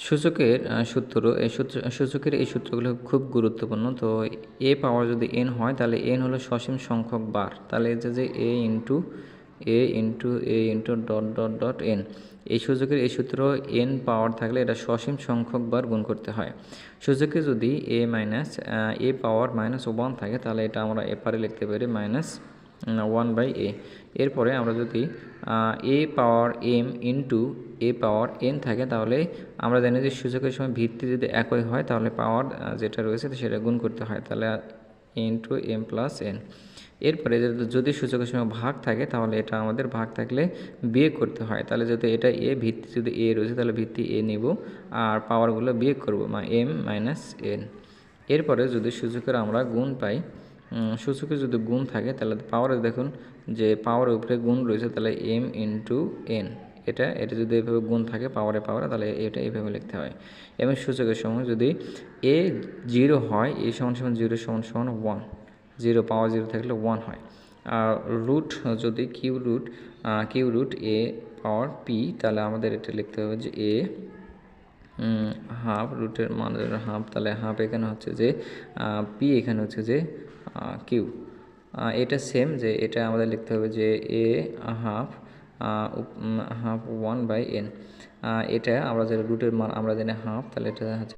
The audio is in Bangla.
সূচকের সূত্র সূচকের এই সূত্রগুলো খুব গুরুত্বপূর্ণ। তো এ পাওয়ার যদি n হয় তাহলে n হলো সসীম সংখ্যক বার, তাহলে যে a into dot dot dot n, এই সূচকের এই সূত্র n পাওয়ার থাকলে এটা সসীম সংখ্যক বার গুণ করতে হয়। সূচকে যদি এ পাওয়ার -1 থাকে তাহলে এটা আমরা এপারে লিখতে পারি -1/a। এরপরে আমরা যদি এ পাওয়ার m ইন্টু এ পাওয়ার n থাকে তাহলে আমরা জানি যে সূচকের সময় ভিত্তি যদি একই হয় তাহলে পাওয়ার যেটা রয়েছে সেটা গুণ করতে হয়, তাহলে ইন্টু m প্লাস n। এরপরে যদি সূচকের সময় ভাগ থাকে তাহলে এটা আমাদের ভাগ থাকলে বিয়োগ করতে হয়, তাহলে যদি এটা ভিত্তি যদি a রয়েছে তাহলে ভিত্তি a নিব আর পাওয়ারগুলো বিয়োগ করব m মাইনাস n। এরপরে যদি সূচকের আমরা গুণ পাই, সূচকে যদি গুণ থাকে তাহলে পাওয়ারে দেখুন যে পাওয়ারের উপরে গুণ রয়েছে, তাহলে m ইন্টু n, এটা যদি এভাবে গুণ থাকে পাওয়ারে তাহলে এটা এইভাবে লিখতে হয়। এবং সূচকের সময় যদি a 0 হয়, a = 0 = 1, 0 পাওয়ার 0 থাকলে 1 হয়। আর রুট যদি Q root a power p, তাহলে আমাদের এটা লিখতে হবে যে a হাফ, রুটের মান হাফ, তাহলে হাফ এখানে হচ্ছে যে পি, এখানে হচ্ছে যে কিউ। এটা সেম যে এটা আমাদের লিখতে হবে যে এ হাফ 1/n। এটা আমরা যে রুটের মান আমরা জানি হাফ, তাহলে এটা হচ্ছে